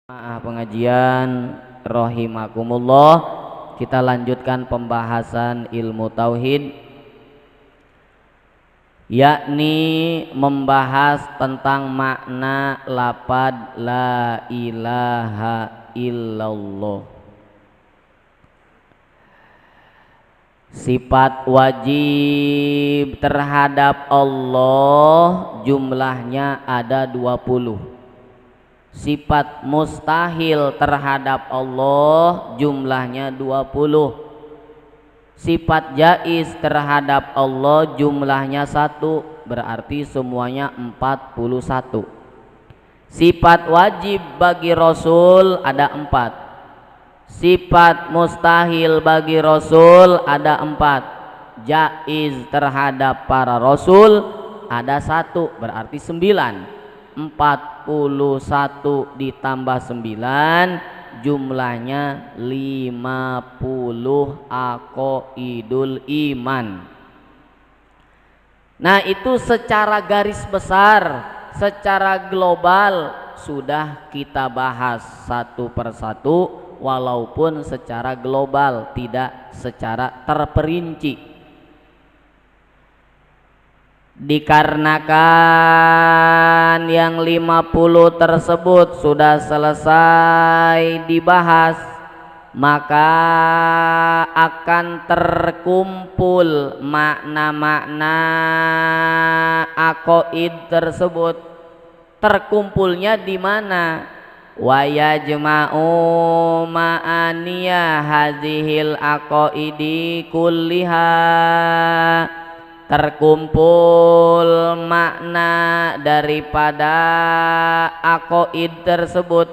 Pengajian rahimakumullah, kita lanjutkan pembahasan ilmu tauhid, yakni membahas tentang makna lafaz la ilaha illallah. Sifat wajib terhadap Allah jumlahnya ada 20. Sifat mustahil terhadap Allah jumlahnya 20. Sifat jaiz terhadap Allah jumlahnya 1, berarti semuanya 41. Sifat wajib bagi Rasul ada 4. Sifat mustahil bagi Rasul ada 4. Jaiz terhadap para Rasul ada 1, berarti 9. 41 ditambah 9 jumlahnya 50 aqaidul iman. Nah, itu secara garis besar, secara global sudah kita bahas satu persatu, walaupun secara global, tidak secara terperinci. Dikarenakan yang 50 tersebut sudah selesai dibahas, maka akan terkumpul makna-makna aqaid tersebut. Terkumpulnya di mana? Wa yajma'u ma'aniya hadhil aqaidi kulliha. Terkumpul makna daripada aqaid tersebut.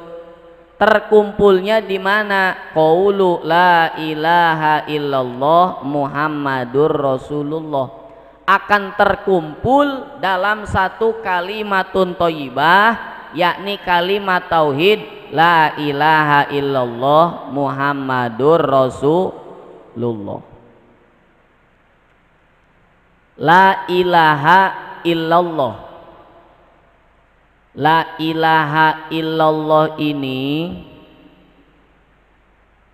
Terkumpulnya di mana? Qaulu la ilaha illallah Muhammadur Rasulullah akan terkumpul dalam satu kalimatun thayyibah, yakni kalimat tauhid la ilaha illallah Muhammadur Rasulullah. La ilaha illallah. La ilaha illallah ini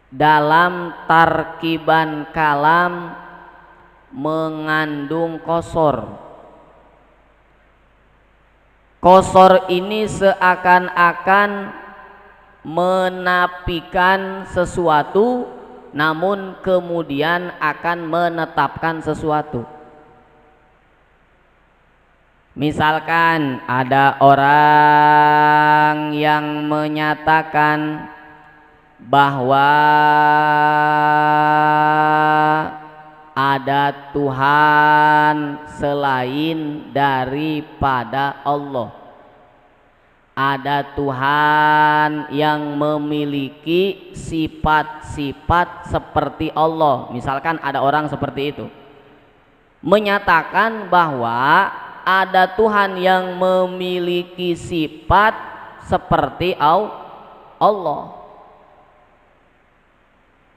dalam tarkiban kalam mengandung qasar. Qasar ini seakan-akan menafikan sesuatu, namun kemudian akan menetapkan sesuatu. Misalkan ada orang yang menyatakan bahwa ada Tuhan selain daripada Allah. Ada Tuhan yang memiliki sifat-sifat seperti Allah. Misalkan ada orang seperti itu, menyatakan bahwa ada Tuhan yang memiliki sifat seperti Allah.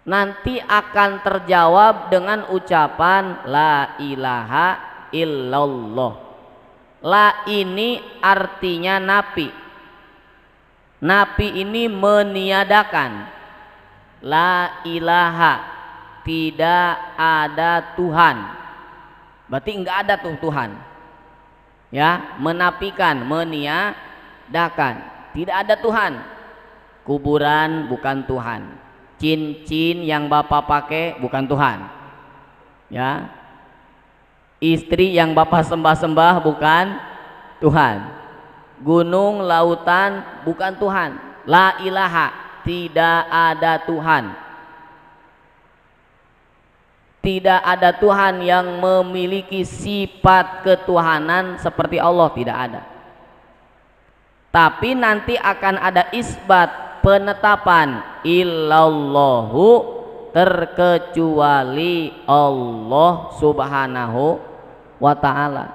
Nanti akan terjawab dengan ucapan la ilaha illallah. La ini artinya nafi. Nafi ini meniadakan. La ilaha, tidak ada Tuhan. Berarti enggak ada tuh Tuhan. Ya, menafikan, meniadakan, tidak ada Tuhan. Kuburan bukan Tuhan, cincin yang bapak pakai bukan Tuhan, ya, istri yang bapak sembah-sembah bukan Tuhan, gunung lautan bukan Tuhan. La ilaha, tidak ada Tuhan. Tidak ada Tuhan yang memiliki sifat ketuhanan seperti Allah, tidak ada. Tapi nanti akan ada isbat, penetapan, illallahu, terkecuali Allah subhanahu wa ta'ala.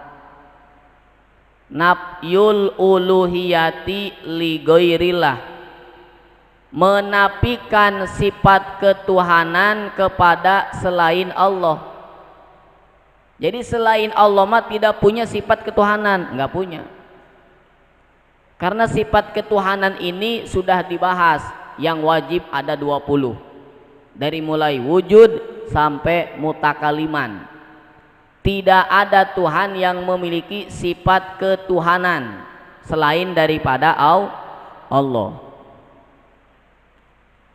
Nafyul uluhiyati li ghairillah, menafikan sifat ketuhanan kepada selain Allah. Jadi selain Allah mah tidak punya sifat ketuhanan, enggak punya. Karena sifat ketuhanan ini sudah dibahas, yang wajib ada 20. Dari mulai wujud sampai mutakaliman. Tidak ada Tuhan yang memiliki sifat ketuhanan selain daripada Allah.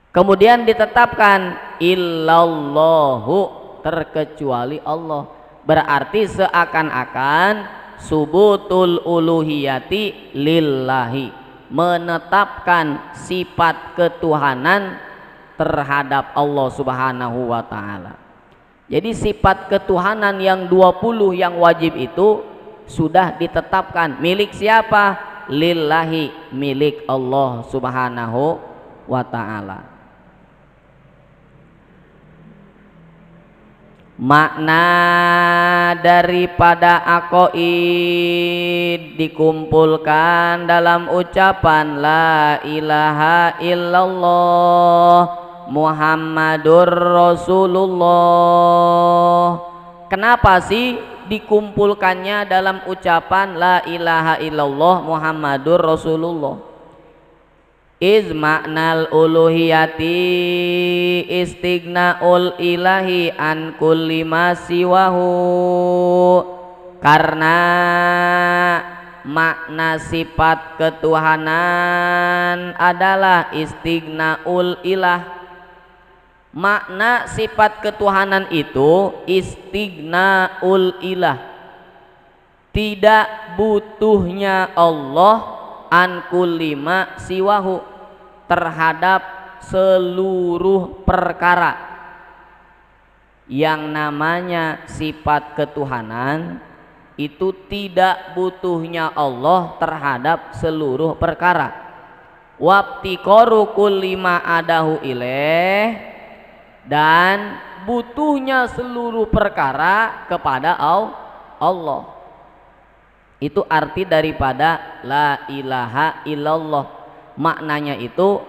Kemudian ditetapkan illallahu, terkecuali Allah. Berarti seakan-akan subutul uluhiyati lillahi, menetapkan sifat ketuhanan terhadap Allah Subhanahu wa taala. Jadi sifat ketuhanan yang 20 yang wajib itu sudah ditetapkan milik siapa? Lillahi, milik Allah Subhanahu wa taala. Makna daripada aqaid dikumpulkan dalam ucapan la ilaha illallah Muhammadur Rasulullah. Kenapa sih dikumpulkannya dalam ucapan la ilaha illallah Muhammadur Rasulullah? Iz maknal uluhiyati istignaul ilahi an kulli ma siwahu, karena makna sifat ketuhanan adalah istignaul ilah. Makna sifat ketuhanan itu istignaul ilah, tidak butuhnya Allah an kulli ma siwahu, terhadap seluruh perkara. Yang namanya sifat ketuhanan itu tidak butuhnya Allah terhadap seluruh perkara. Wabtiqaru kulli ma adahu ilaih, dan butuhnya seluruh perkara kepada Allah. Itu arti daripada la ilaha illallah. Maknanya itu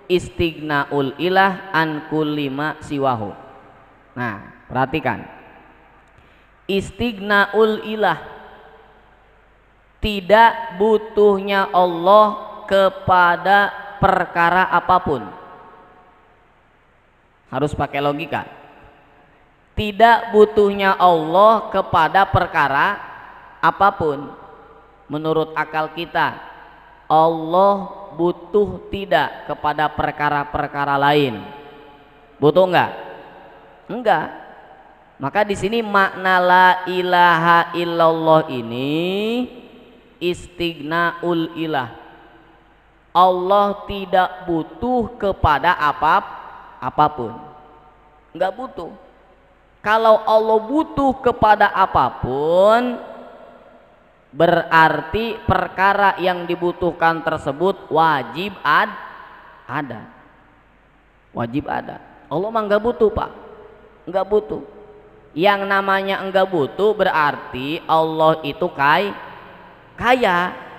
istignaul ilah an kulli ma siwahu. Nah, perhatikan. Istignaul ilah, tidak butuhnya Allah kepada perkara apapun. Harus pakai logika. Tidak butuhnya Allah kepada perkara apapun. Menurut akal kita, Allah butuh tidak kepada perkara-perkara lain? Butuh enggak? Enggak. Maka di sini makna la ilaha illallah ini istignaul ilah. Allah tidak butuh kepada apapun. Enggak butuh. Kalau Allah butuh kepada apapun, berarti perkara yang dibutuhkan tersebut wajib ada. Wajib ada. Allah mah enggak butuh, Pak. Enggak butuh. Yang namanya enggak butuh berarti Allah itu kaya.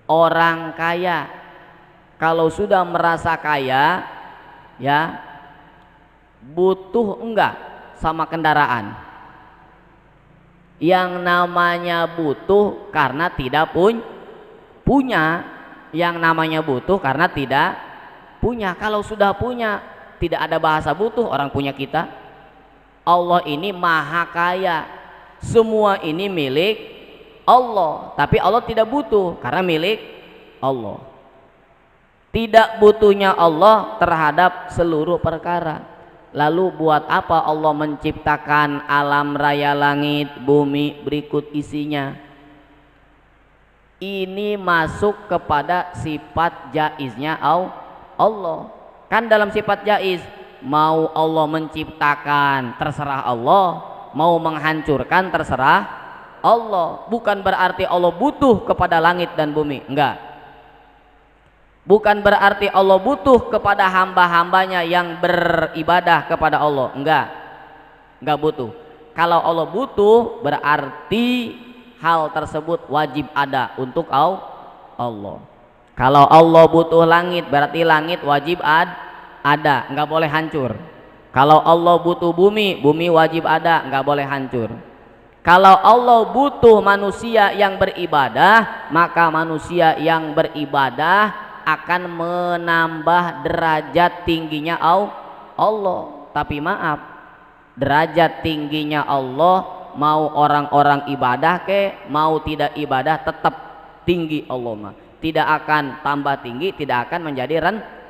Orang kaya kalau sudah merasa kaya, ya, butuh enggak sama kendaraan? Yang namanya butuh karena tidak punya. Yang namanya butuh karena tidak punya. Kalau sudah punya, tidak ada bahasa butuh, orang punya kita. Allah ini maha kaya, semua ini milik Allah, tapi Allah tidak butuh karena milik Allah. Tidak butuhnya Allah terhadap seluruh perkara. Lalu buat apa Allah menciptakan alam raya langit, bumi berikut isinya? Ini masuk kepada sifat jaiznya Allah. Kan dalam sifat jaiz, mau Allah menciptakan terserah Allah, mau menghancurkan terserah Allah. Bukan berarti Allah butuh kepada langit dan bumi, enggak. Bukan berarti Allah butuh kepada hamba-hambanya yang beribadah kepada Allah, enggak butuh. Kalau Allah butuh berarti hal tersebut wajib ada untuk Allah. Kalau Allah butuh langit berarti langit wajib ada, enggak boleh hancur. Kalau Allah butuh bumi, bumi wajib ada, enggak boleh hancur. Kalau Allah butuh manusia yang beribadah, maka manusia yang beribadah akan menambah derajat tingginya Allah. Tapi maaf, derajat tingginya Allah, mau orang-orang ibadah mau tidak ibadah, tetap tinggi Allah mah. Tidak akan tambah tinggi, tidak akan menjadi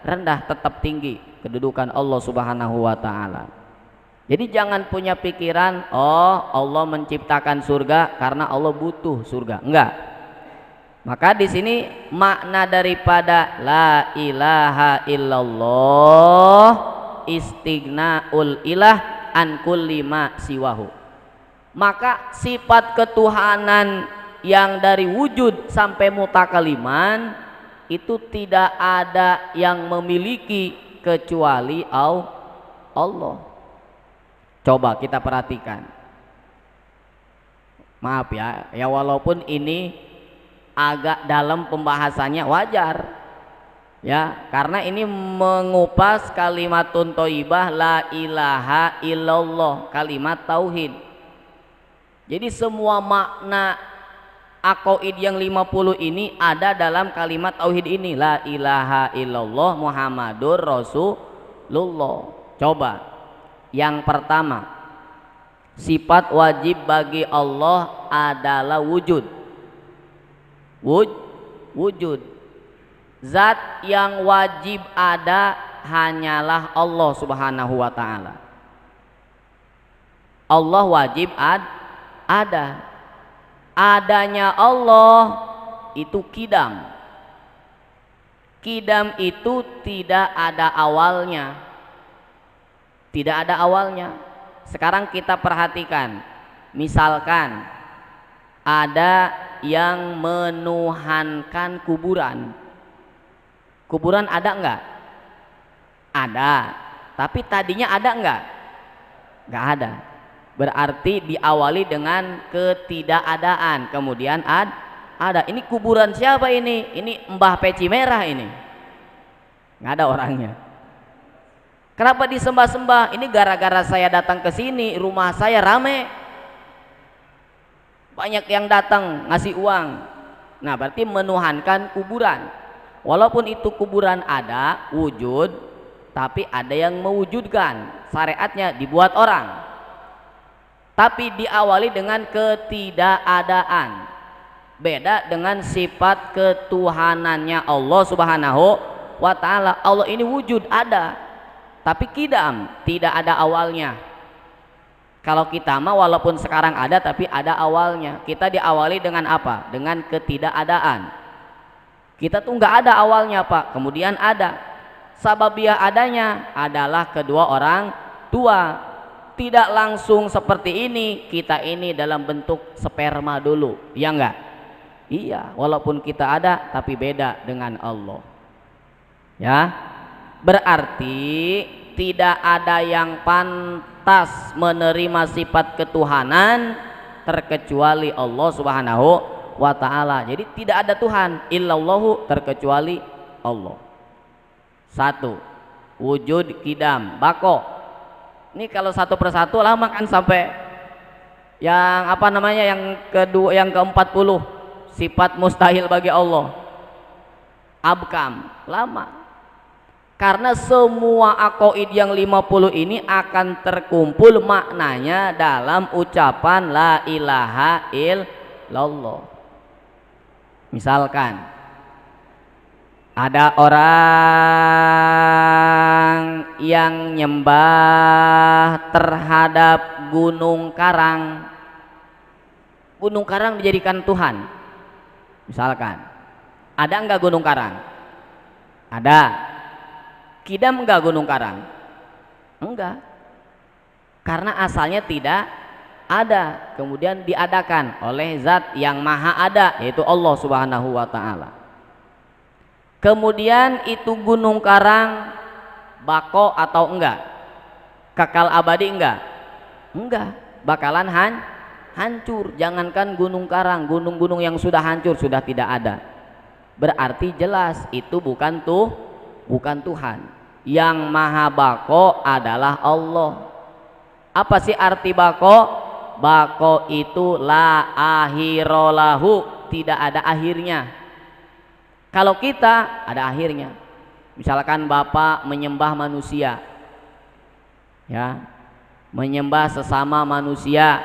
rendah, tetap tinggi kedudukan Allah Subhanahu wa taala. Jadi jangan punya pikiran, oh Allah menciptakan surga karena Allah butuh surga. Enggak. Maka di sini makna daripada la ilaha illallah istighnaul ilah an kulli ma siwahu. Maka sifat ketuhanan yang dari wujud sampai mutakaliman itu tidak ada yang memiliki kecuali Allah. Coba kita perhatikan. Maaf ya walaupun ini agak dalam pembahasannya, wajar ya, karena ini mengupas kalimatun thayyibah la ilaha illallah, kalimat tauhid. Jadi semua makna aqaid yang 50 ini ada dalam kalimat tauhid ini, la ilaha illallah Muhammadur Rasulullah. Coba yang pertama, sifat wajib bagi Allah adalah wujud. Wujud. Zat yang wajib ada hanyalah Allah Subhanahu wa taala. Allah wajib ada. Adanya Allah itu kidam. Kidam itu tidak ada awalnya. Tidak ada awalnya. Sekarang kita perhatikan, misalkan ada yang menuhankan kuburan. Kuburan ada enggak? Ada. Tapi tadinya ada enggak? Enggak ada. Berarti diawali dengan ketidakadaan, kemudian ada. Ini kuburan siapa ini? Ini Mbah Peci Merah ini. Enggak ada orangnya. Kenapa disembah-sembah? Ini gara-gara saya datang ke sini, rumah saya rame, banyak yang datang ngasih uang. Nah berarti menuhankan kuburan. Walaupun itu kuburan ada wujud, tapi ada yang mewujudkan. Syariatnya dibuat orang, tapi diawali dengan ketidakadaan. Beda dengan sifat ketuhanannya Allah Subhanahu wa ta'ala. Allah ini wujud, ada, tapi kidam, tidak ada awalnya. Kalau kita mah walaupun sekarang ada tapi ada awalnya. Kita diawali dengan apa? Dengan ketidakadaan. Kita tuh nggak ada awalnya Pak, kemudian ada. Sababiah adanya adalah kedua orang tua. Tidak langsung seperti ini, kita ini dalam bentuk sperma dulu, ya enggak? Iya, walaupun kita ada tapi beda dengan Allah. Ya. Berarti tidak ada yang pantas menerima sifat ketuhanan terkecuali Allah Subhanahu wa ta'ala. Jadi tidak ada Tuhan illallahu terkecuali Allah. Satu, wujud kidam bako. Ini kalau satu persatu lama kan, sampai yang apa namanya, yang kedua, yang ke-40 sifat mustahil bagi Allah, abkam, lama. Karena semua aqaid yang 50 ini akan terkumpul maknanya dalam ucapan la ilaha illallah. Misalkan ada orang yang nyembah terhadap gunung karang. Gunung karang dijadikan Tuhan. Misalkan, ada enggak gunung karang? Ada. Kidam enggak gunung karang? Enggak. Karena asalnya tidak ada, kemudian diadakan oleh zat yang maha ada, yaitu Allah Subhanahu wa ta'ala. Kemudian itu gunung karang bako atau enggak? Kekal abadi enggak? Enggak, bakalan hancur. Jangankan gunung karang, gunung-gunung yang sudah hancur sudah tidak ada. Berarti jelas itu bukan Tuhan. Yang maha bako adalah Allah. Apa sih arti bako? bako itu la ahirolahu, tidak ada akhirnya. Kalau kita ada akhirnya. Misalkan bapak menyembah manusia, ya, menyembah sesama manusia,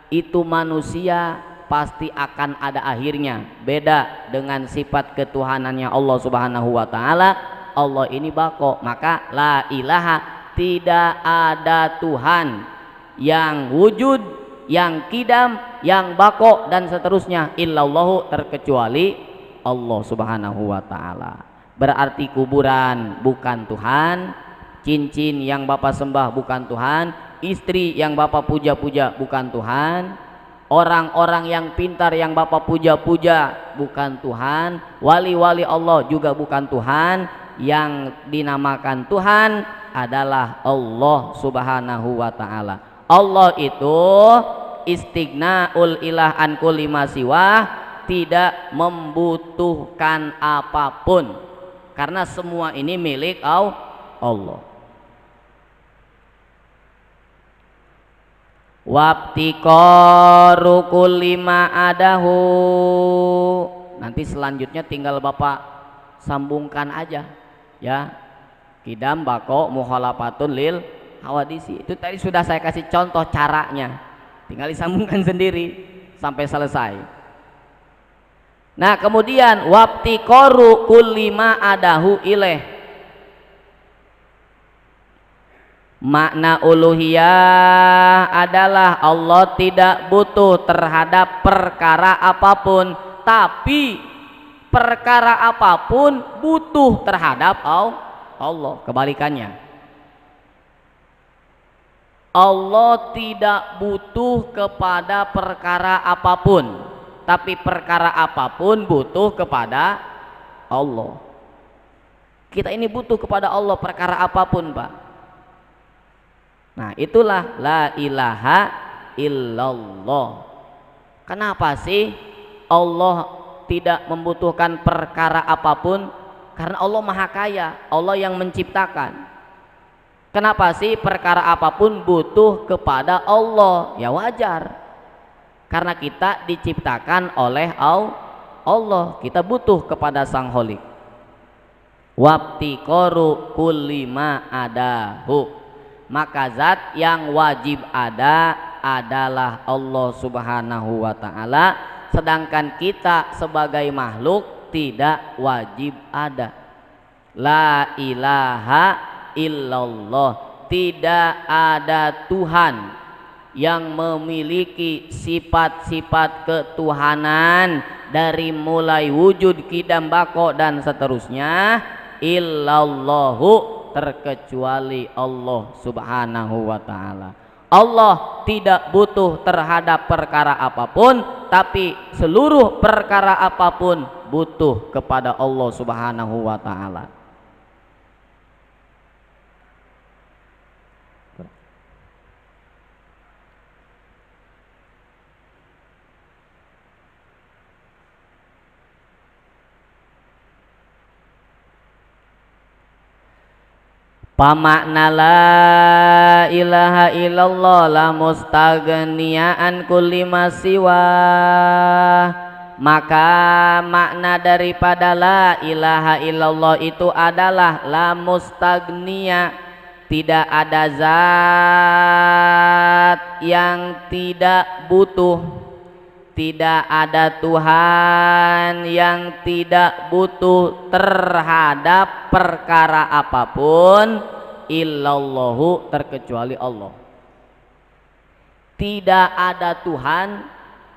itu manusia pasti akan ada akhirnya. Beda dengan sifat ketuhanannya Allah Subhanahu wa taala. Allah ini bako, maka la ilaha, tidak ada Tuhan yang wujud, yang kidam, yang bako dan seterusnya, illallahu, terkecuali Allah Subhanahu wa taala. Berarti kuburan bukan Tuhan, cincin yang bapak sembah bukan Tuhan, istri yang bapak puja-puja bukan Tuhan, orang-orang yang pintar yang bapak puja-puja bukan Tuhan, wali-wali Allah juga bukan Tuhan. Yang dinamakan Tuhan adalah Allah Subhanahu wa taala. Allah itu istighnaul ilah an kulli ma siwa, tidak membutuhkan apapun karena semua ini milik Allah. Wabtiqaru kulli ma adahu, nanti selanjutnya tinggal bapak sambungkan aja, ya, kidam, bako, mukhalafatun lil hawadisi. Itu tadi sudah saya kasih contoh caranya, tinggal disambungkan sendiri sampai selesai. Nah kemudian wabtiqaru kulli ma adahu ilaih, makna uluhiyah adalah Allah tidak butuh terhadap perkara apapun, tapi perkara apapun butuh terhadap Allah. Kebalikannya, Allah tidak butuh kepada perkara apapun, tapi perkara apapun butuh kepada Allah. Kita ini butuh kepada Allah perkara apapun, Pak. Nah itulah la ilaha illallah. Kenapa sih Allah tidak membutuhkan perkara apapun? Karena Allah maha kaya, Allah yang menciptakan. Kenapa sih perkara apapun butuh kepada Allah? Ya wajar, karena kita diciptakan oleh Allah, kita butuh kepada Sang Holik. Wabtiqaru kulli ma adahu, maka zat yang wajib ada adalah Allah Subhanahu wa taala, sedangkan kita sebagai makhluk tidak wajib ada. La ilaha illallah, tidak ada Tuhan yang memiliki sifat-sifat ketuhanan dari mulai wujud, kidam, bako dan seterusnya, illallahu, terkecuali Allah Subhanahu wa taala. Allah tidak butuh terhadap perkara apapun, tapi seluruh perkara apapun butuh kepada Allah Subhanahu wa taala. Pamakna la ilaha illallah la mustaghniyan kulli ma siwa, maka makna daripada la ilaha illallah itu adalah la mustaghniya, tidak ada zat yang tidak butuh, tidak ada Tuhan yang tidak butuh terhadap perkara apapun, illallahu, terkecuali Allah. Tidak ada Tuhan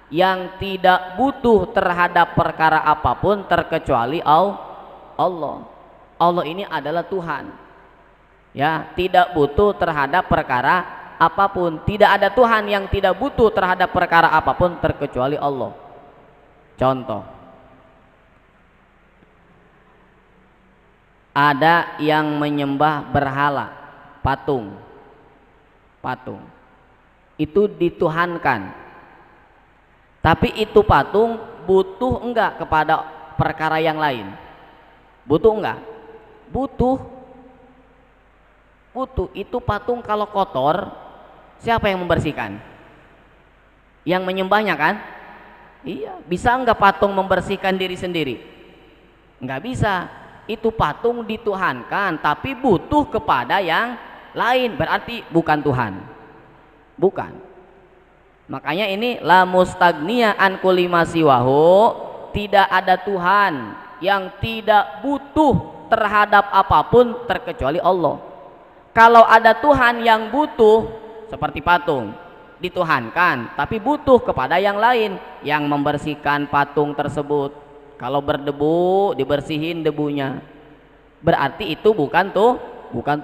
yang tidak butuh terhadap perkara apapun terkecuali Allah. Allah ini adalah Tuhan, ya, tidak butuh terhadap perkara apapun. Tidak ada Tuhan yang tidak butuh terhadap perkara apapun terkecuali Allah. Contoh, ada yang menyembah berhala, patung itu dituhankan, tapi itu patung butuh enggak kepada perkara yang lain? Butuh enggak? Butuh. Itu patung kalau kotor, siapa yang membersihkan? yang menyembahnya kan? Iya. Bisa enggak patung membersihkan diri sendiri? Enggak bisa. Itu patung dituhankan tapi butuh kepada yang lain, berarti bukan Tuhan. Bukan. Makanya ini la mustagniya an kulli ma siwahu, tidak ada Tuhan yang tidak butuh terhadap apapun terkecuali Allah. Kalau ada Tuhan yang butuh seperti patung dituhankan tapi butuh kepada yang lain yang membersihkan patung tersebut. Kalau berdebu dibersihin debunya, berarti itu bukan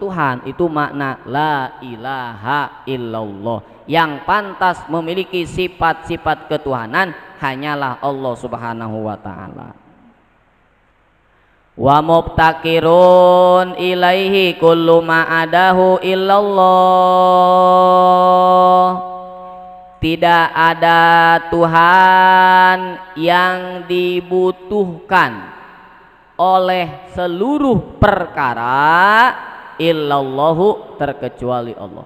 Tuhan. Itu makna la ilaha illallah. Yang pantas memiliki sifat-sifat ketuhanan hanyalah Allah Subhanahu wa taala. Wa mubtakirun ilaihi kullu ma adahu illallah. Tidak ada Tuhan yang dibutuhkan oleh seluruh perkara illallahu, terkecuali Allah.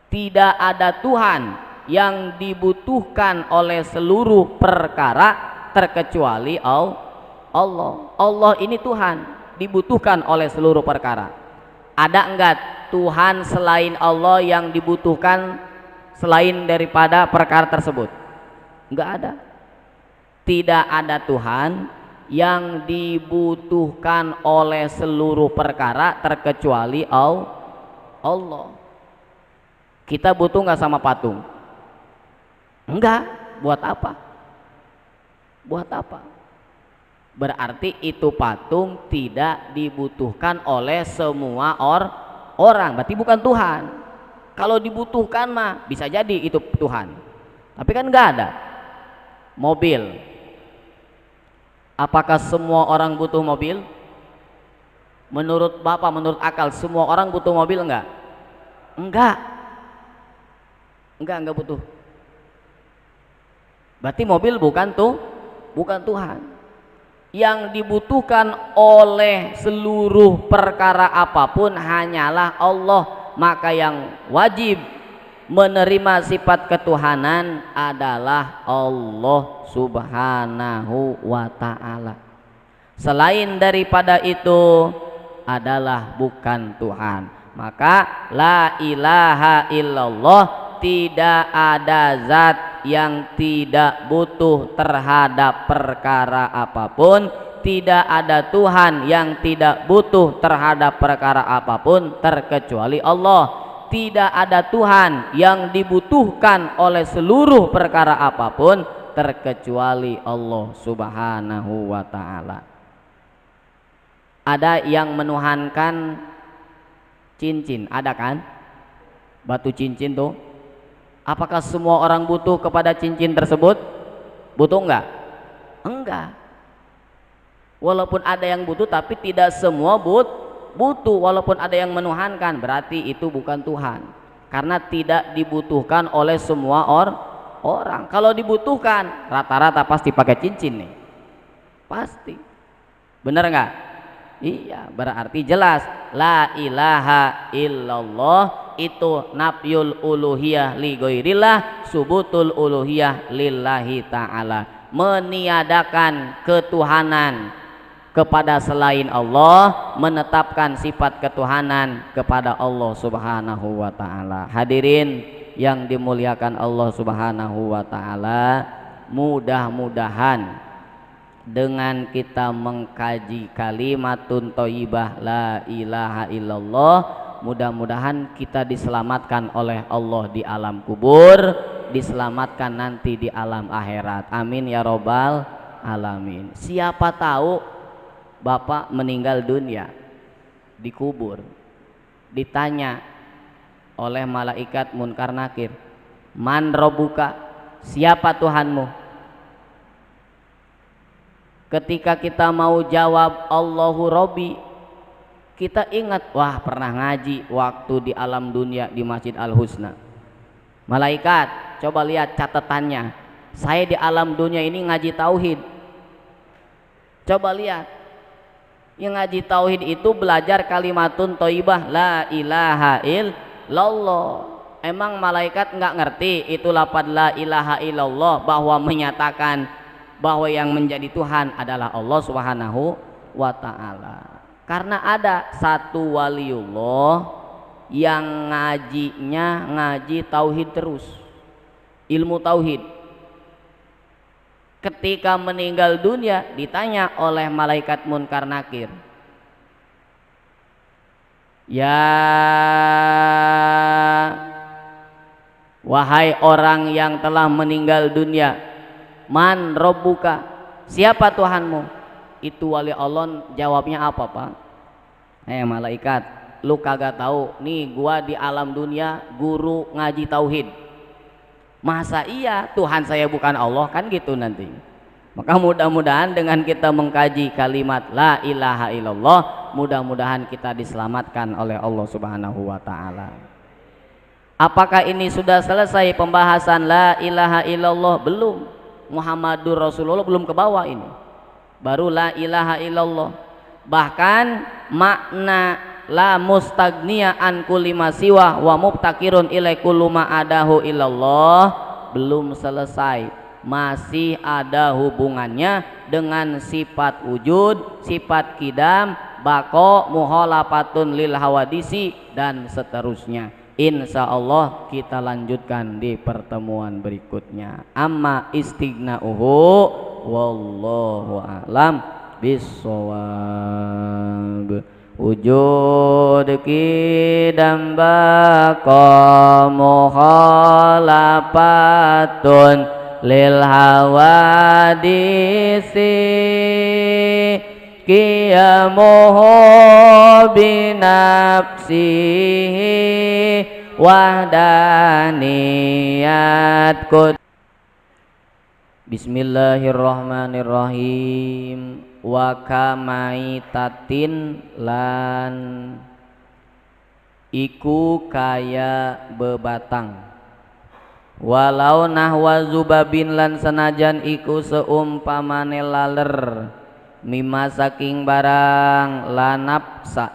Tidak ada Tuhan yang dibutuhkan oleh seluruh perkara terkecuali Allah. Allah ini Tuhan dibutuhkan oleh seluruh perkara. Ada enggak Tuhan selain Allah yang dibutuhkan selain daripada perkara tersebut? Enggak ada. Tidak ada Tuhan yang dibutuhkan oleh seluruh perkara terkecuali Allah. Kita butuh nggak sama patung? Enggak. Buat apa? Buat apa? Berarti itu patung tidak dibutuhkan oleh semua orang. Berarti bukan Tuhan. Kalau dibutuhkan mah bisa jadi itu Tuhan. Tapi kan enggak ada. Mobil, apakah semua orang butuh mobil? Menurut Bapak, menurut akal, semua orang butuh mobil enggak? Enggak butuh. Berarti mobil bukan Tuhan. Yang dibutuhkan oleh seluruh perkara apapun hanyalah Allah. Maka yang wajib menerima sifat ketuhanan adalah Allah Subhanahu wa ta'ala. Selain daripada itu adalah bukan Tuhan. Maka la ilaha illallah, tidak ada zat yang tidak butuh terhadap perkara apapun, tidak ada Tuhan yang tidak butuh terhadap perkara apapun terkecuali Allah. Tidak ada Tuhan yang dibutuhkan oleh seluruh perkara apapun terkecuali Allah Subhanahu wa ta'ala. Ada yang menuhankan cincin, ada kan? Batu cincin tuh. Apakah semua orang butuh kepada cincin tersebut? Butuh enggak? Enggak. Walaupun ada yang butuh tapi tidak semua butuh. Walaupun ada yang menuhankan, berarti itu bukan Tuhan, karena tidak dibutuhkan oleh semua orang. Kalau dibutuhkan rata-rata pasti pakai cincin nih, pasti. Bener enggak? Iya, berarti jelas la ilaha illallah itu nafyul uluhiyah li ghairillah, subutul uluhiyah lillahi ta'ala. Meniadakan ketuhanan kepada selain Allah, menetapkan sifat ketuhanan kepada Allah Subhanahu wa ta'ala. Hadirin yang dimuliakan Allah Subhanahu wa ta'ala, mudah-mudahan dengan kita mengkaji kalimatun thayyibah la ilaha illallah, mudah-mudahan kita diselamatkan oleh Allah di alam kubur, diselamatkan nanti di alam akhirat. Amin ya robbal alamin. Siapa tahu Bapak meninggal dunia, dikubur, ditanya oleh malaikat munkar nakir, man robuka, siapa Tuhanmu? Ketika kita mau jawab Allahu Robbi, kita ingat, wah pernah ngaji waktu di alam dunia di Masjid Al-Husna. Malaikat, coba lihat catatannya, saya di alam dunia ini ngaji tauhid. Coba lihat, yang ngaji tauhid itu belajar kalimatun thayyibah la ilaha illallah. Emang malaikat nggak ngerti itu lafaz la ilaha illallah, bahwa menyatakan bahwa yang menjadi Tuhan adalah Allah Subhanahu wa ta'ala. Karena ada satu waliullah yang ngajinya ngaji tauhid terus, ilmu tauhid. Ketika meninggal dunia ditanya oleh malaikat Munkar Nakir, ya wahai orang yang telah meninggal dunia, man robbuka, siapa Tuhanmu? Itu wali Allah jawabnya apa, Pak? Malaikat, lu kagak tahu nih, gua di alam dunia guru ngaji tauhid, masa iya Tuhan saya bukan Allah, kan gitu nanti. Maka mudah-mudahan dengan kita mengkaji kalimat la ilaha illallah, mudah-mudahan kita diselamatkan oleh Allah Subhanahu wa ta'ala. Apakah ini sudah selesai pembahasan la ilaha illallah? Belum. Muhammadur Rasulullah belum ke bawah ini, baru la ilaha illallah. Bahkan makna la mustagniya an kulli ma siwa wa mubtakirun ilai kullu ma adahu illallah belum selesai, masih ada hubungannya dengan sifat wujud, sifat kidam, bako, muholafatun lil hawadisi, dan seterusnya. Insya Allah kita lanjutkan di pertemuan berikutnya. Amma istighna'uhu wallahu a'lam bissawab. Wujud kidam bako muhalafatun lil hawadisi, qiyamuhu binafsihi wahdaniyat kud. Bismillahirrahmanirrahim. Wa kamaitatin lan iku kaya bebatang, walau nahwa zubabin lan senajan iku seumpamane laler, mimma saking barang lanapsa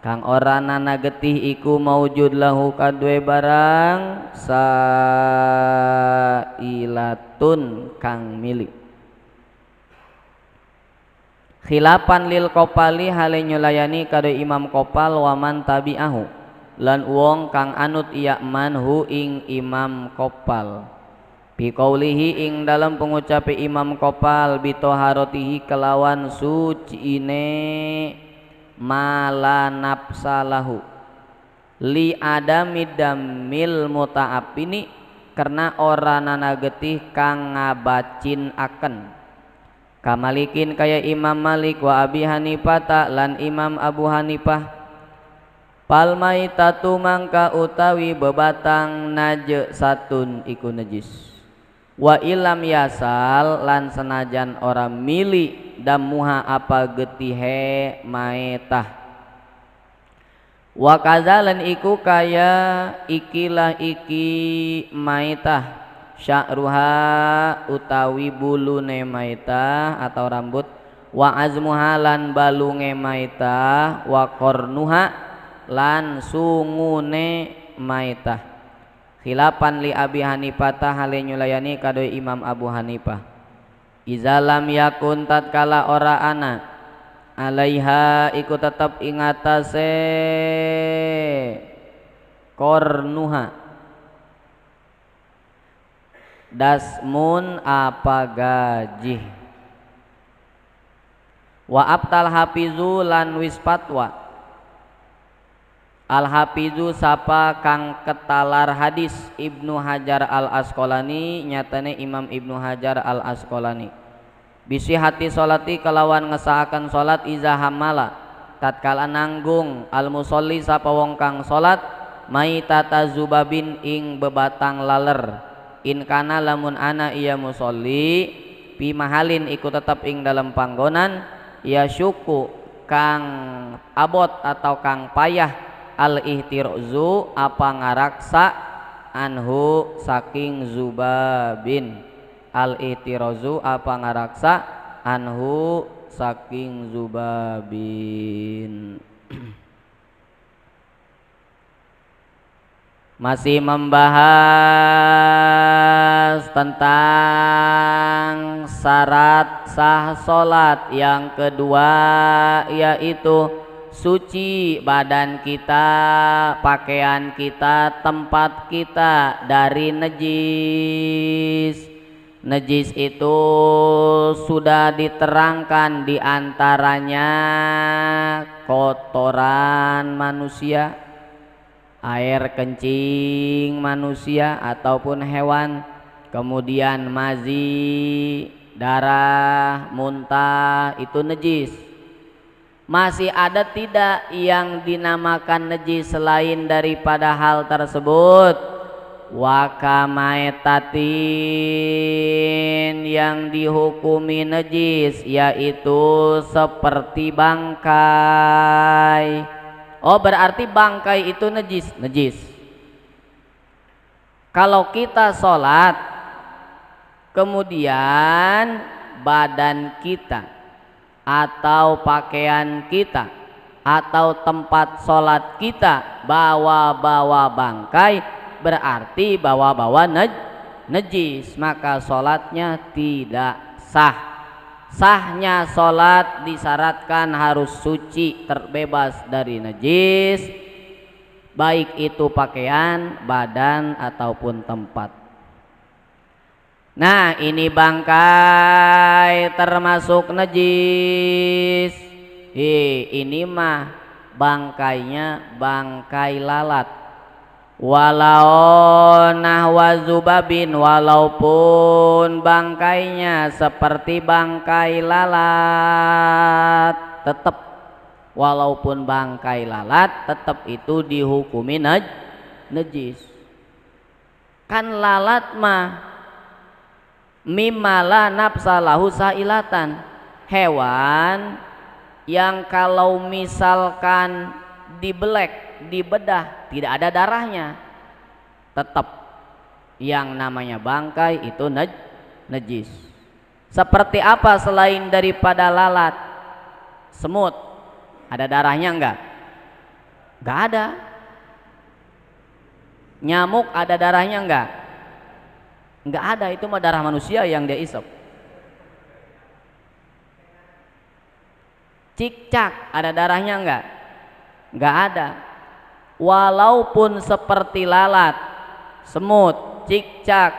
kang ora nana getih iku maujud lahu kadue barang sailatun kang milik. Khilafan lil kopali hale nyulayani kado imam kopal waman tabi'ahu lan wong kang anut iya manhu ing imam kopal. Bi qaulihi ing dalam pengucapi imam kopal bitoharotihi kelawan suciine mala nafsalahu li adami damil muta'apini karena ora nana getih kang ngabacin akan. Kamalikin kaya Imam Malik wa Abi Hanifah lan Imam Abu Hanifah. Palmaitatu mangka utawi bebatang najasatun iku najis. Wa ilam yasal lan senajan ora mili damuha apa getihe maetah. Wa kazalan iku kaya ikilah iki maetah, sya'ruha utawi bulune maitah atau rambut, wa azmuha lan balunge maitah, wa qarnuha lan sungune maitah. Khilafan li Abi Hanifah hale nyulayani kadoi Imam Abu Hanifah. Iza lam yakun tatkala ora ana alaiha iku tetep ingatase qarnuha dasmun apa gaji, wa abtal hafizu lan wis fatwa al hafizu sapa kang ketalar hadis Ibnu Hajar al Asqalani nyatane Imam Ibnu Hajar al Asqalani bisi hati solati kelawan ngesaakan solat iza hamala tatkala nanggung al musolli sapa wong kang solat maitata zubabin ing bebatang laler. In kana lamun ana iya musolli pi mahalin iku tetap ing dalam panggonan ya syuku kang abot atau kang payah al ihtirozu apa ngaraksa anhu saking zubabin, al ihtirozu apa ngaraksa anhu saking zubabin. Masih membahas tentang syarat sah salat. Yang kedua yaitu suci badan kita, pakaian kita, tempat kita dari najis. Najis itu sudah diterangkan, diantaranya kotoran manusia, air kencing manusia ataupun hewan, kemudian mazi, darah, muntah, itu najis. Masih ada tidak yang dinamakan najis selain daripada hal tersebut? Wakamaetatin, yang dihukumi najis yaitu seperti bangkai. Oh, berarti bangkai itu najis. Najis. Kalau kita sholat kemudian badan kita atau pakaian kita atau tempat sholat kita bawa-bawa bangkai, berarti bawa-bawa najis, maka sholatnya tidak sah. Sahnya sholat disyaratkan harus suci, terbebas dari najis, baik itu pakaian, badan ataupun tempat. Nah, ini bangkai termasuk najis. Ini mah bangkainya bangkai lalat. Walau nahwa zubabin, walaupun bangkainya seperti bangkai lalat, tetap walaupun bangkai lalat tetap itu dihukumi najis. Kan lalat mah mimala nafsalahu sailatan, hewan yang kalau misalkan dibelek, dibedah, tidak ada darahnya, tetap yang namanya bangkai itu najis. Seperti apa selain daripada lalat? Semut, ada darahnya enggak? Enggak ada. Nyamuk ada darahnya enggak? Enggak ada, itu mah darah manusia yang dia isap. Cicak ada darahnya enggak? Enggak ada. Walaupun seperti lalat, semut, cicak,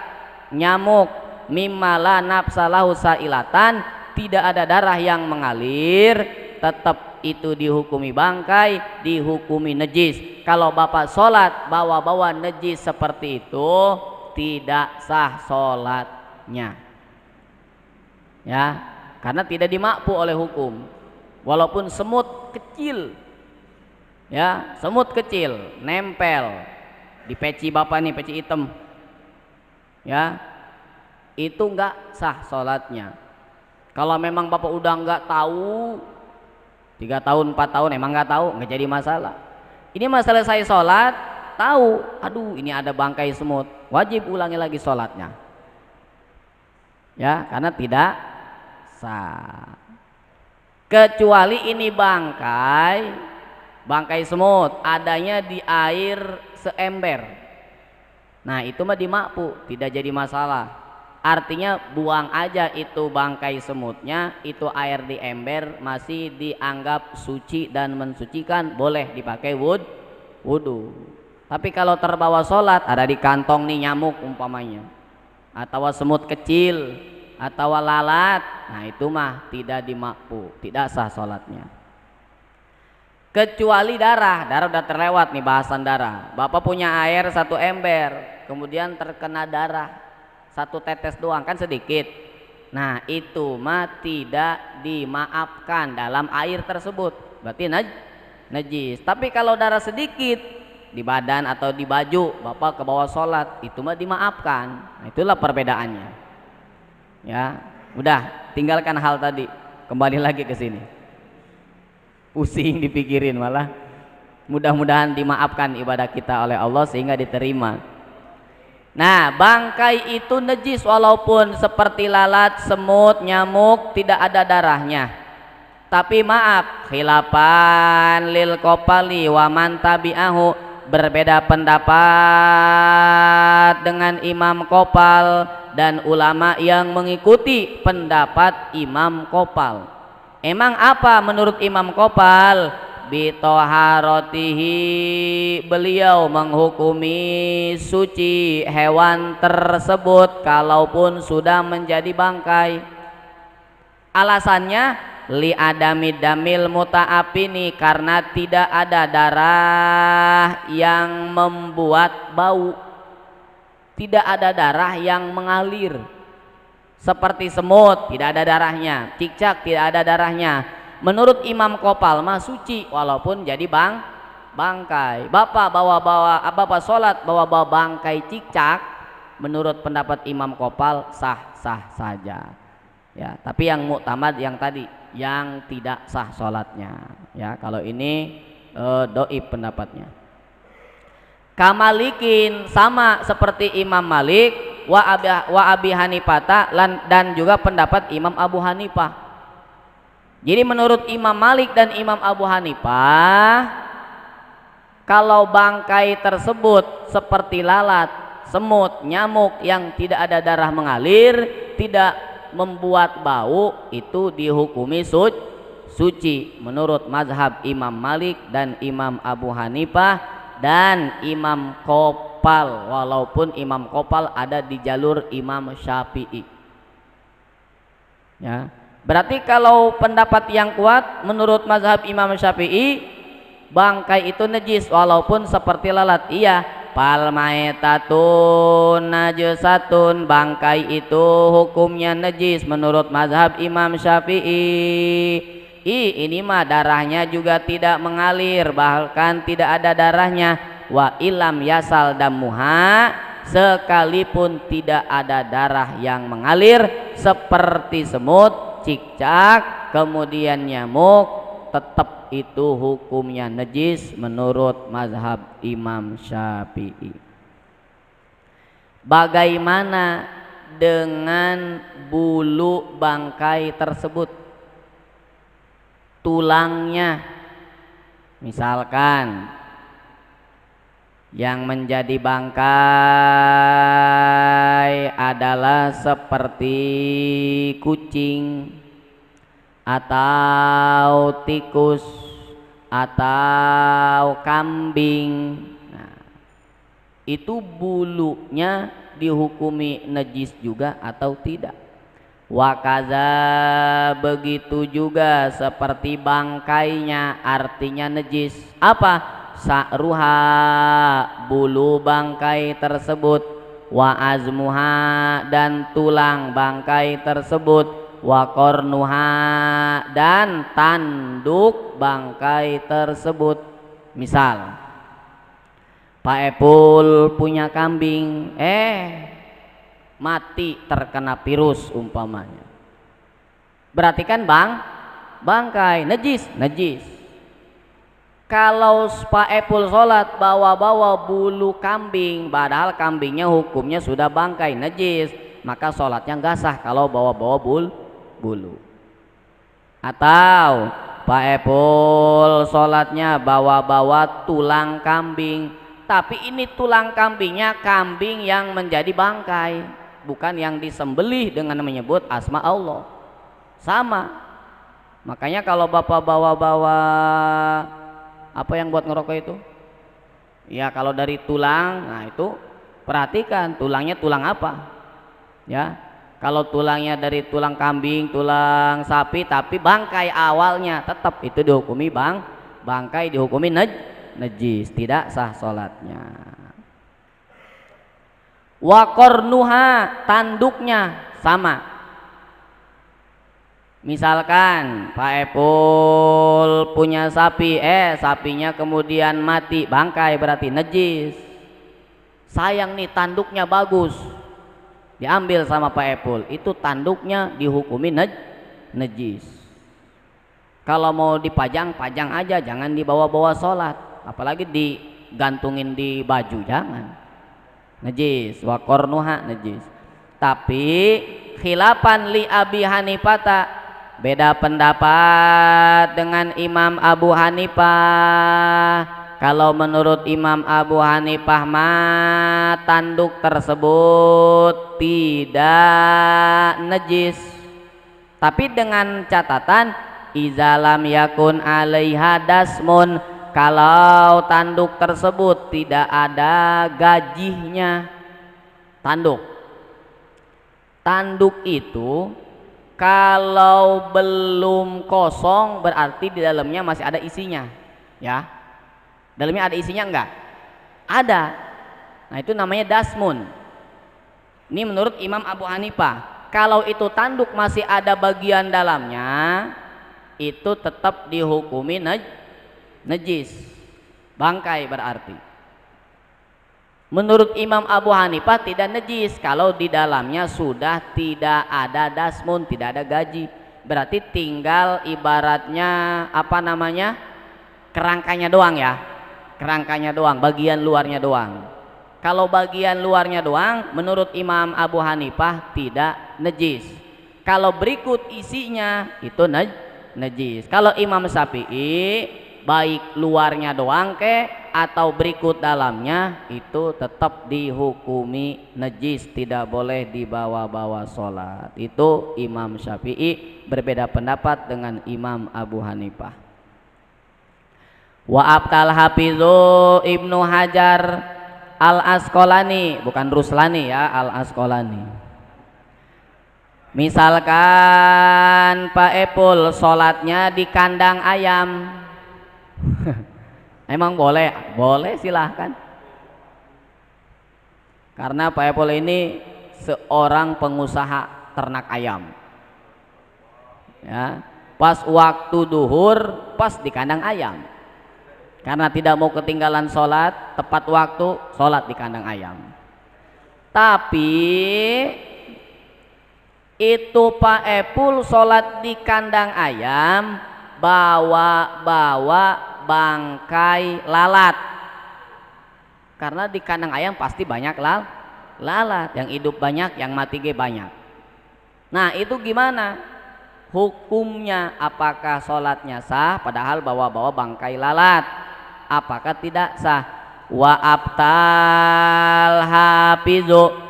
nyamuk, mimala nafsalahu sailatan, tidak ada darah yang mengalir, tetap itu dihukumi bangkai, dihukumi najis. Kalau bapak sholat bawa-bawa najis seperti itu, tidak sah sholatnya, ya, karena tidak dimakfu oleh hukum. Walaupun semut kecil, ya, semut kecil nempel di peci bapak nih, peci hitam, ya, itu enggak sah sholatnya. Kalau memang bapak udah enggak tahu 3 tahun 4 tahun emang enggak tahu, enggak jadi masalah. Ini masalah saya sholat tahu, aduh ini ada bangkai semut, wajib ulangi lagi sholatnya, ya, karena tidak sah. Kecuali ini bangkai semut adanya di air seember, nah itu mah dimakfu, tidak jadi masalah. Artinya buang aja itu bangkai semutnya, itu air di ember masih dianggap suci dan mensucikan, boleh dipakai wudhu. Tapi kalau terbawa sholat, ada di kantong nih nyamuk umpamanya, atau semut kecil, atau lalat, nah itu mah tidak dimakfu, tidak sah sholatnya. Kecuali darah udah terlewat nih bahasan darah. Bapak punya air 1 ember, kemudian terkena darah 1 tetes doang, kan sedikit. Nah itu mah tidak dimaafkan dalam air tersebut, berarti najis. Tapi kalau darah sedikit di badan atau di baju bapak ke bawah sholat, itu mah dimaafkan. Nah itulah perbedaannya, ya. Udah, tinggalkan hal tadi, kembali lagi ke sini, pusing dipikirin malah. Mudah-mudahan dimaafkan ibadah kita oleh Allah sehingga diterima. Nah, bangkai itu najis walaupun seperti lalat, semut, nyamuk, tidak ada darahnya. Tapi maaf, khilafan lil kopali wa man tabi'ahu, berbeda pendapat dengan Imam Kopal dan ulama yang mengikuti pendapat Imam Kopal. Emang apa menurut Imam Kopal? Bitoharotihi, beliau menghukumi suci hewan tersebut kalaupun sudah menjadi bangkai. Alasannya li adami damil muta'apini, karena tidak ada darah yang membuat bau, tidak ada darah yang mengalir. Seperti semut tidak ada darahnya, cicak tidak ada darahnya. Menurut Imam Kopal mah suci walaupun jadi bangkai. Bapak bapak sholat bawa bangkai cicak, menurut pendapat Imam Kopal sah-sah saja. Ya, tapi yang muktamad yang tadi, yang tidak sah sholatnya. Ya, kalau ini doib pendapatnya. Kamalikin, sama seperti Imam Malik, wa Abi Hanifah, dan juga pendapat Imam Abu Hanifah. Jadi menurut Imam Malik dan Imam Abu Hanifah, kalau bangkai tersebut seperti lalat, semut, nyamuk yang tidak ada darah mengalir, tidak membuat bau, itu dihukumi suci menurut mazhab Imam Malik dan Imam Abu Hanifah dan Imam Kopal, walaupun Imam Kopal ada di jalur Imam Syafi'i. Ya, berarti kalau pendapat yang kuat menurut mazhab Imam Syafi'i, bangkai itu najis walaupun seperti lalat. Iya, palmaetatun najasatun, bangkai itu hukumnya najis menurut mazhab Imam Syafi'i. Ini mah darahnya juga tidak mengalir, bahkan tidak ada darahnya. Wa ilam yasal damuha, sekalipun tidak ada darah yang mengalir, seperti semut, cicak, kemudian nyamuk, tetap itu hukumnya najis menurut mazhab Imam Syafi'i. Bagaimana dengan bulu bangkai tersebut? Tulangnya, misalkan yang menjadi bangkai adalah seperti kucing atau tikus atau kambing. Nah, itu bulunya dihukumi najis juga atau tidak? Wakaza, begitu juga seperti bangkainya, artinya najis. Apa? Sa'ruha, bulu bangkai tersebut. Wa azmuha, dan tulang bangkai tersebut. Wa kornuha, dan tanduk bangkai tersebut. Misal Pak Epul punya kambing, mati terkena virus umpamanya, berarti kan bangkai najis. Kalau Pak Epul sholat bawa bulu kambing, padahal kambingnya hukumnya sudah bangkai najis, maka sholatnya nggak sah kalau bawa bulu. Atau Pak Epul sholatnya bawa tulang kambing, tapi ini tulang kambingnya kambing yang menjadi bangkai, bukan yang disembelih dengan menyebut asma Allah. Sama. Makanya kalau bapak bawa apa yang buat ngerokok itu? Ya kalau dari tulang, nah itu perhatikan tulangnya tulang apa. Ya, kalau tulangnya dari tulang kambing, tulang sapi, tapi bangkai awalnya, tetap itu dihukumi bangkai, dihukumi najis, tidak sah sholatnya. Wa kornuha, tanduknya sama. Misalkan Pak Epul punya sapi, sapinya kemudian mati, bangkai, berarti najis. Sayang nih tanduknya bagus, diambil sama Pak Epul, itu tanduknya dihukumi najis. Kalau mau dipajang, pajang aja, jangan dibawa-bawa sholat, apalagi digantungin di baju, jangan. Najis, wa kornuha najis. Tapi khilafan li Abi Hanifah, beda pendapat dengan Imam Abu Hanifah. Kalau menurut Imam Abu Hanifah mah tanduk tersebut tidak najis, tapi dengan catatan izalam yakun alaiha dasmun, kalau tanduk tersebut tidak ada gajihnya. Tanduk itu kalau belum kosong berarti di dalamnya masih ada isinya, ya. Dalamnya ada isinya enggak? Ada. Nah itu namanya dasmun. Ini menurut Imam Abu Hanifah. Kalau itu tanduk masih ada bagian dalamnya, itu tetap dihukumi najis, bangkai berarti. Menurut Imam Abu Hanifah tidak najis kalau di dalamnya sudah tidak ada dasmun, tidak ada gaji. Berarti tinggal ibaratnya apa namanya, kerangkanya doang ya, kerangkanya doang, bagian luarnya doang. Kalau bagian luarnya doang menurut Imam Abu Hanifah tidak najis. Kalau berikut isinya itu najis. Kalau Imam Syafi'i baik luarnya doang atau berikut dalamnya itu tetap dihukumi najis, tidak boleh dibawa-bawa sholat. Itu Imam Syafi'i, berbeda pendapat dengan Imam Abu Hanifah. Wa abtal hafizu Ibnu Hajar al Asqalani, bukan Ruslani ya, al Asqalani. Misalkan Pak Epul sholatnya di kandang ayam, emang boleh? Boleh, silahkan. Karena Pak Epul ini seorang pengusaha ternak ayam, ya. Pas waktu duhur pas di kandang ayam, karena tidak mau ketinggalan sholat tepat waktu, sholat di kandang ayam. Tapi itu Pak Epul sholat di kandang ayam bawa bangkai lalat, karena di kandang ayam pasti banyak lalat, yang hidup banyak, yang mati banyak. Nah itu gimana hukumnya? Apakah sholatnya sah padahal bawa bangkai lalat? Apakah tidak sah? Wa abtal hafizu,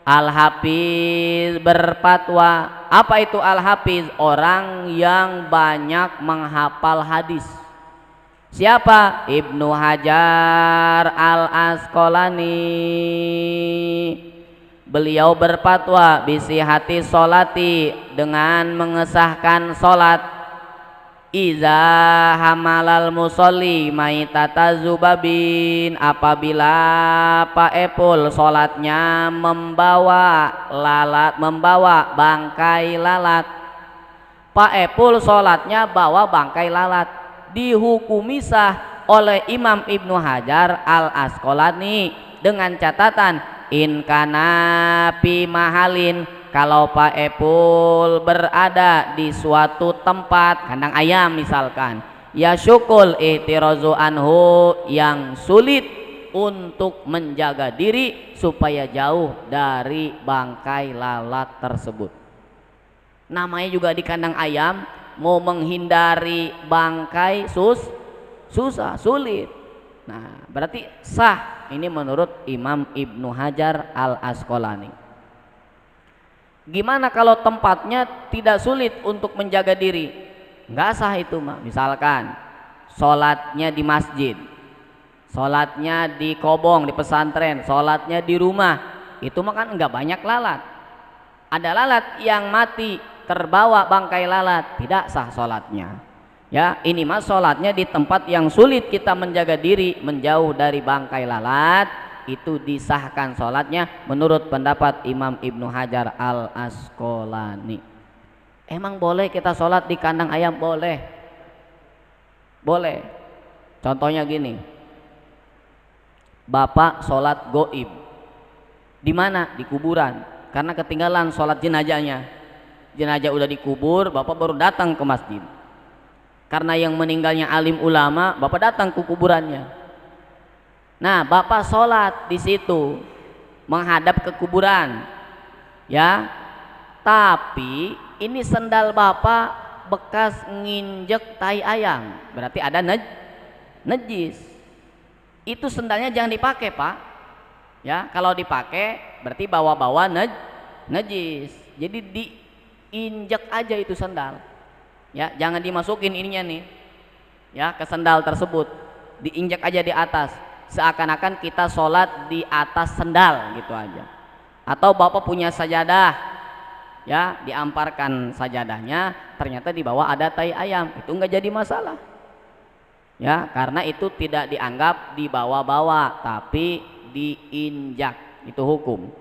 Al-Hafiz berfatwa. Apa itu Al-Hafiz? Orang yang banyak menghafal hadis. Siapa? Ibnu Hajar Al-Asqalani. Beliau berfatwa bisihati sholati, dengan mengesahkan sholat. Iza hamalal musolli maitata zubabin, apabila Pak Epul sholatnya membawa bangkai lalat. Pak Epul sholatnya bawa bangkai lalat, dihukumi sah oleh Imam Ibnu Hajar Al Asqalani dengan catatan in kana fi mahalin, kalau Pak Epul berada di suatu tempat, kandang ayam misalkan, ya syukul ihtirazu anhu, yang sulit untuk menjaga diri supaya jauh dari bangkai lalat tersebut. Namanya juga di kandang ayam, mau menghindari bangkai susah, sulit. Nah berarti sah ini menurut Imam Ibnu Hajar Al Asqalani. Gimana kalau tempatnya tidak sulit untuk menjaga diri? Nggak sah itu mah. Misalkan sholatnya di masjid, sholatnya di kobong, di pesantren, sholatnya di rumah, itu mah kan nggak banyak lalat. Ada lalat yang mati terbawa bangkai lalat, tidak sah sholatnya. Ya, ini mah sholatnya di tempat yang sulit kita menjaga diri, menjauh dari bangkai lalat, itu disahkan sholatnya menurut pendapat Imam Ibnu Hajar Al Asqalani. Emang boleh kita sholat di kandang ayam? Boleh. Contohnya gini, bapak sholat goib, di mana? Di kuburan, karena ketinggalan sholat jenazahnya. Jenazah udah dikubur, bapak baru datang ke masjid. Karena yang meninggalnya alim ulama, bapak datang ke kuburannya. Nah, bapak sholat di situ menghadap ke kuburan, ya. Tapi ini sendal bapak bekas nginjek tai ayam, berarti ada najis. Itu sendalnya jangan dipakai, Pak. Ya, kalau dipakai berarti bawa-bawa najis. Jadi diinjak aja itu sendal. Ya, jangan dimasukin ininya nih. Ya, ke sendal tersebut. Diinjak aja di atas. Seakan-akan kita sholat di atas sendal gitu aja. Atau Bapak punya sajadah, ya, diamparkan sajadahnya, ternyata di bawah ada tai ayam, itu enggak jadi masalah. Ya, karena itu tidak dianggap dibawa-bawa tapi diinjak, itu hukum.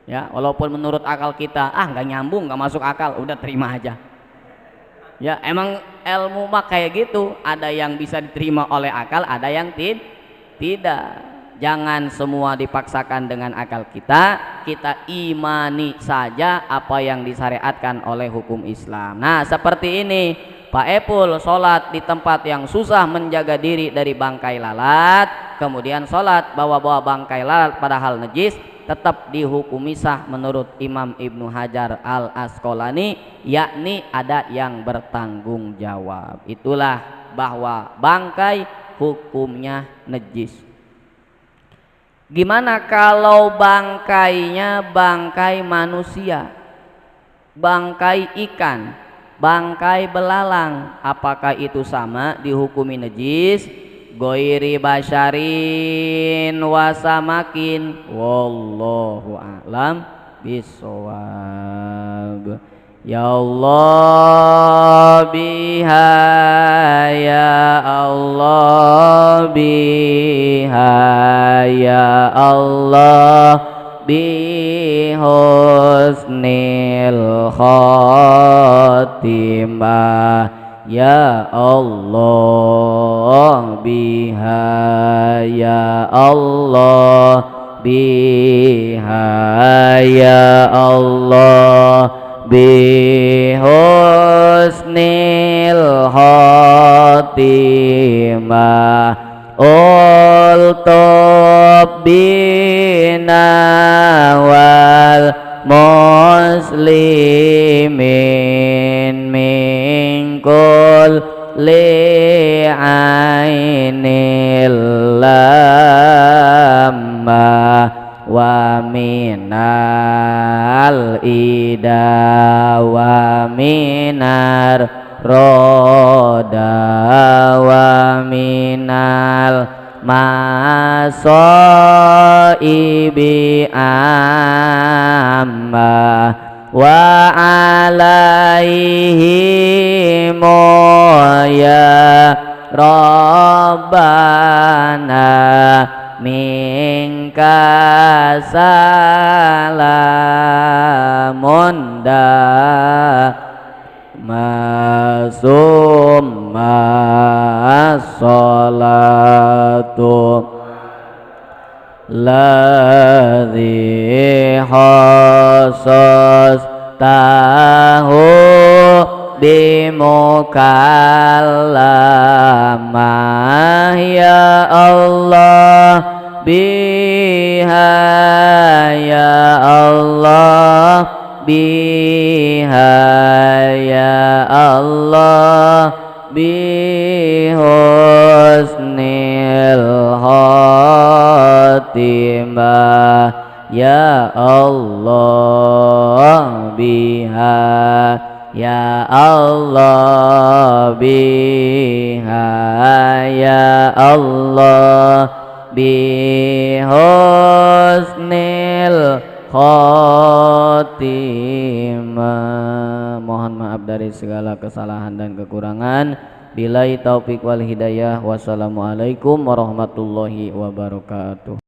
Ya, walaupun menurut akal kita nggak nyambung, nggak masuk akal, udah terima aja. Ya, emang ilmu mah kayak gitu, ada yang bisa diterima oleh akal, ada yang tidak. Jangan semua dipaksakan dengan akal kita imani saja apa yang disyariatkan oleh hukum Islam. Nah, seperti ini Pak Epul sholat di tempat yang susah menjaga diri dari bangkai lalat, kemudian sholat bawa-bawa bangkai lalat padahal najis, tetap dihukumi sah menurut Imam Ibnu Hajar Al Asqalani, yakni ada yang bertanggung jawab. Itulah bahwa bangkai hukumnya najis. Gimana kalau bangkainya bangkai manusia, bangkai ikan, bangkai belalang, apakah itu sama dihukumi najis? Goiri basyarin wasamakin, wallahu a'lam bishawab. Ya Allah biha, ya Allah biha, ya Allah bi husnil khatimah, ya Allah biha, ya Allah biha, ya Allah bi husnil khatimah, ultub bina wal muslimin min kulli ainil lamma wa minal ida wa minar roda wa minal masaibi amma wa alaihim ya Rabbana minka salamun masumma salatu ladzi khasas tahu bimukallamah, ya Allah biha, ya Allah biha, ya Allah bi husnil khatimah, ya Allah biha, ya Allah biha, ya Allah bi husnil khatimah. Mohon maaf dari segala kesalahan dan kekurangan. Billahi taufik wal hidayah. Wassalamualaikum warahmatullahi wabarakatuh.